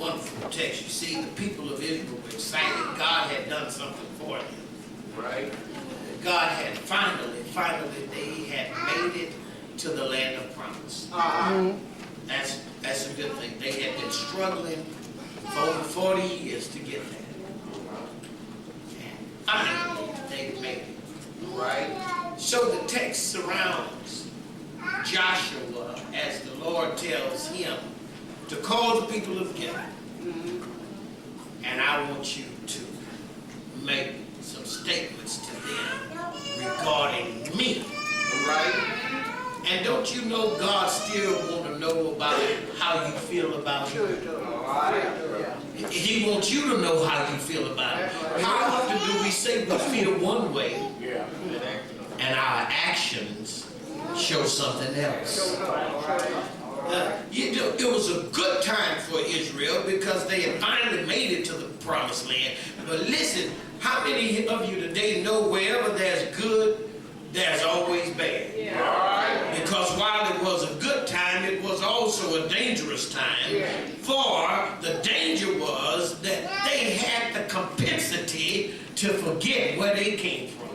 wonderful text. You see, the people of Israel were excited. God had done something for them. Right. God had finally, they had made it to the land of promise. That's a good thing. They had been struggling for over 40 years to get there. Finally, they made it. Right. So the text surrounds Joshua as the Lord tells him to call the people together. And I want you to make some statements to them regarding me. Right. And don't you know God still want to know about how you feel about him? He wants you to know how you feel about it. How often do we say we feel one way and our actions show something else? It was a good time for Israel because they had finally made it to the promised land. But listen, how many of you today know wherever there's good, there's always bad? Because while it was a good time, it was also a dangerous time. For the danger was that they had the propensity to forget where they came from.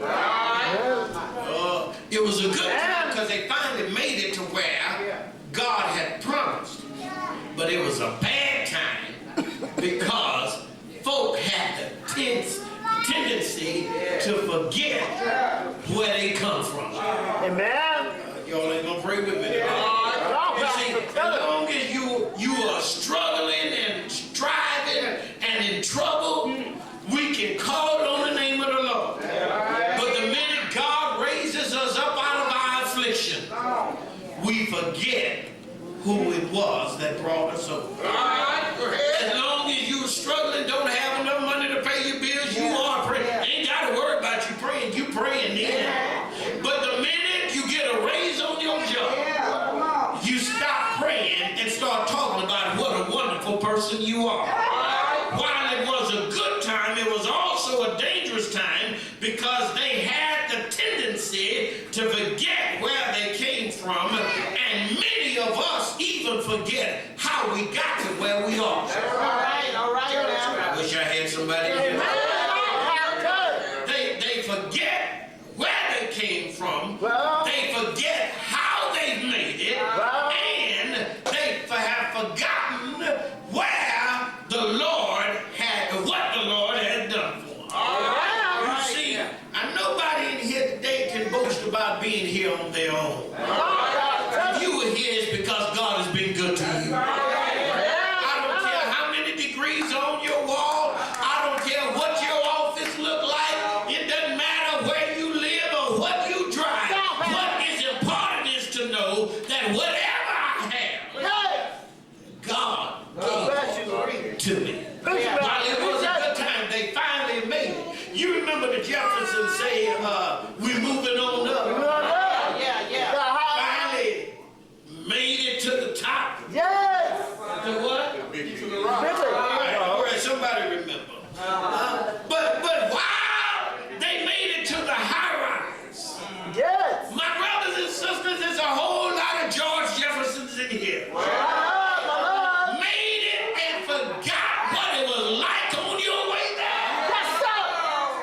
It was a good time because they finally made it to where God had promised. But it was a bad time because folk had the tendency to forget where they come from. Amen. Y'all ain't gonna pray with me today. You see, as long as you are struggling and striving and in trouble, we can call on the name of the Lord. But the minute God raises us up out of our affliction, we forget who it was that brought us over. As long as you're struggling, don't have enough money to pay your bills, you are praying. Ain't got to worry about you praying then. But the minute you get a raise on your job, you stop praying and start talking about what a wonderful person you are. While it was a good time, it was also a dangerous time because they had the tendency to forget where they came from, and many of us even forget how we got to where we are. All right. I wish I had somebody here. They forget where they came from. They forget how they made it, and they have forgotten what the Lord had done for them. You see, nobody in here today can boast about being here on their own. If you were here, it's because God has been good to you. I don't care how many degrees on your wall. I don't care what your office look like. It doesn't matter where you live or what you drive. What is important is to know that whatever I have, God gave it to me. While it was a good time, they finally made it. You remember the Jeffersons saying, we're moving on up. Finally made it to the top. Yes. To what? To the rock. All right, somebody remember. But while they made it to the high rise, Yes. my brothers and sisters, there's a whole lot of George Jeffersons in here. Made it and forgot what it was like on your way there.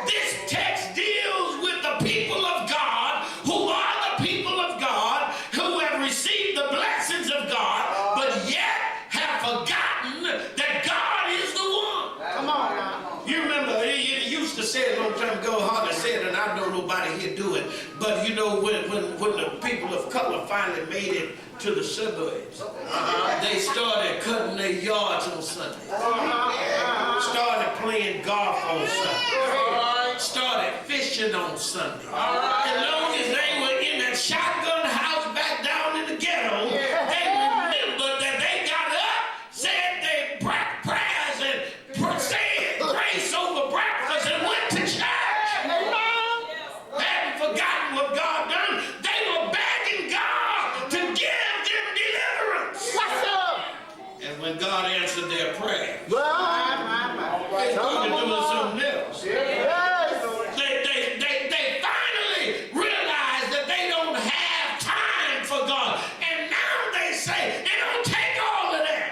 This text deals with the people of God who are the people of God who have received the blessings of God, but yet have forgotten that God is the one. Come on now. You remember, it used to say a long time ago, hardly said, and I know nobody here do it, but you know, when the people of color finally made it to the suburbs, they started cutting their yards on Sunday. Started playing golf on Sunday. Started fishing on Sunday. As long as they were in that shotgun house back down in the ghetto, they remembered that they got up, said their prayers and said grace over breakfast and went to church. Hadn't forgotten what God done. They were begging God to give them deliverance. And when God answered their prayer, they started doing something else. They finally realized that they don't have time for God. And now they say, it don't take all of that.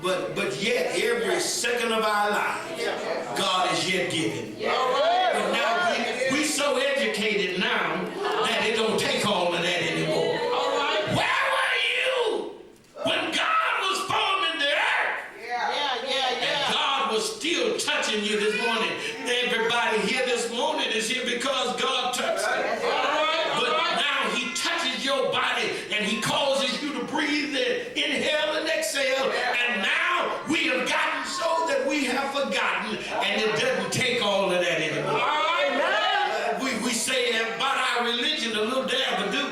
but yet every second of our lives, God is yet giving. But now we so educated now that it don't take all of that anymore. Where were you when God was forming the earth? And God was still touching you this morning. Everybody here this morning is here because God touched it. But now he touches your body and he causes you to breathe in, inhale and exhale. And now we have gotten so that we have forgotten, and it doesn't take all of that anymore. We say about our religion a little dab of do.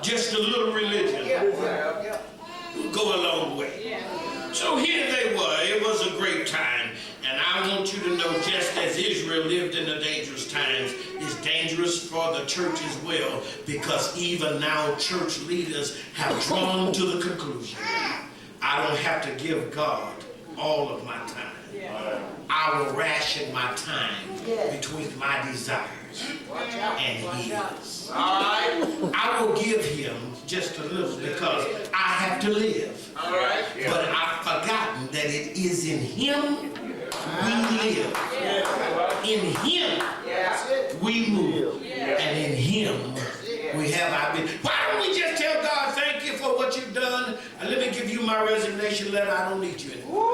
Just a little religion. Go a long way. So here they were. It was a great time. And I want you to know, just as Israel lived in the dangerous times, it's dangerous for the church as well, because even now church leaders have drawn to the conclusion, I don't have to give God all of my time. I will ration my time between my desires and his. I will give him just a little because I have to live. But I've forgotten that it is in him we live. In him we move. And in him we have our being. Why don't we just tell God, thank you for what you've done, and let me give you my resignation letter. I don't need you anymore.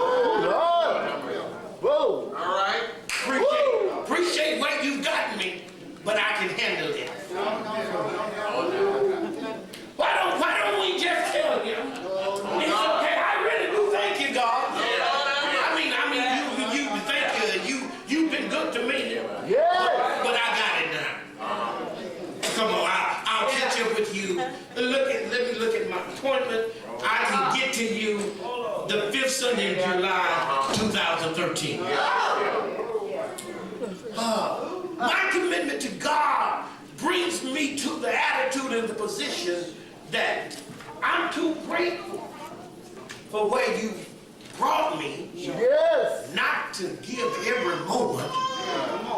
Whoa. Appreciate what you've gotten me, but I can handle it. Why don't we just tell him, it's okay, I really do thank you, God. You thank you, you've been good to me. But I got it now. Come on, I'll catch up with you. Let me look at my appointment. I can get to you the 5th Sunday in July 2013. My commitment to God brings me to the attitude and the position that I'm too grateful for where you brought me, not to give every moment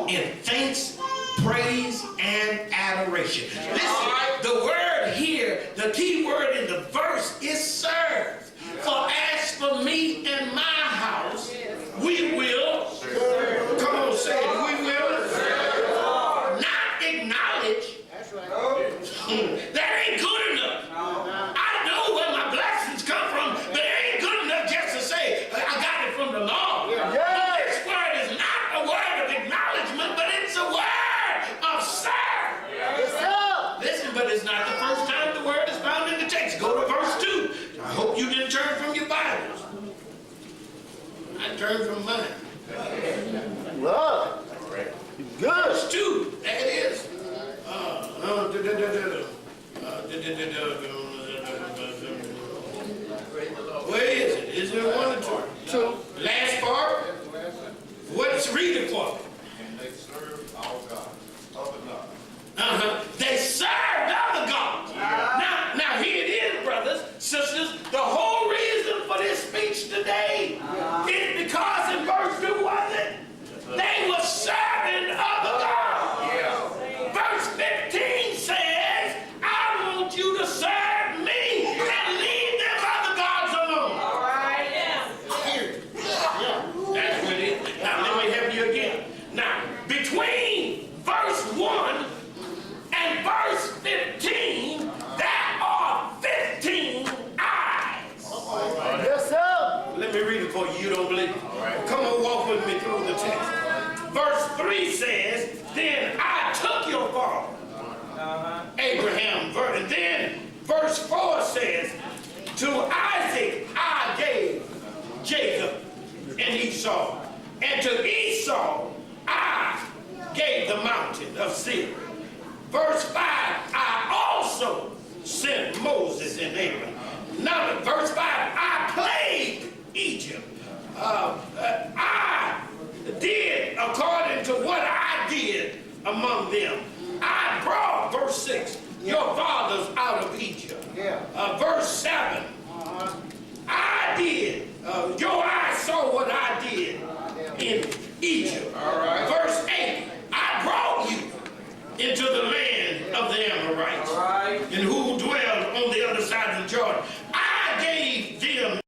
in thanks, praise, and adoration. Listen, the word here, the key word in the verse is serve. For as for me and my house, we will serve. Come on, say it. We will serve. Not acknowledge. That ain't good enough. I know where my blessings come from, but it ain't good enough just to say, I got it from the Lord. This word is not a word of acknowledgement, but it's a word of serve. Listen, but it's not the first time the word is found in the text. Go to verse 2. I hope you didn't turn from your Bibles. I turned from mine. Love. Good. Verse 2. There it is. Where is it? Is it 1 or 2? Last part. What's read it for me? And they serve our God, other gods. They served other gods. Now here it is, brothers, sisters. The whole reason for this speech today is because in verse 2, was it? They were serving other gods. Verse 15 says, I want you to serve me and leave them other gods alone. That's what it is. Now let me help you again. Now, between verse 1 and verse 15, there are 15 eyes. Yes, sir. Let me read it for you. You don't believe it? Come on, walk with me through the text. Verse 3 says, then I took your father, Abraham. And then verse 4 says, to Isaac I gave Jacob and Esau. And to Esau I gave the mountain of Seir. Verse 5, I also sent Moses and Aaron. Now, verse 5, I plagued Egypt. I did according to what I did among them. I brought, verse 6, your fathers out of Egypt. Verse 7, I did, your eyes saw what I did in Egypt.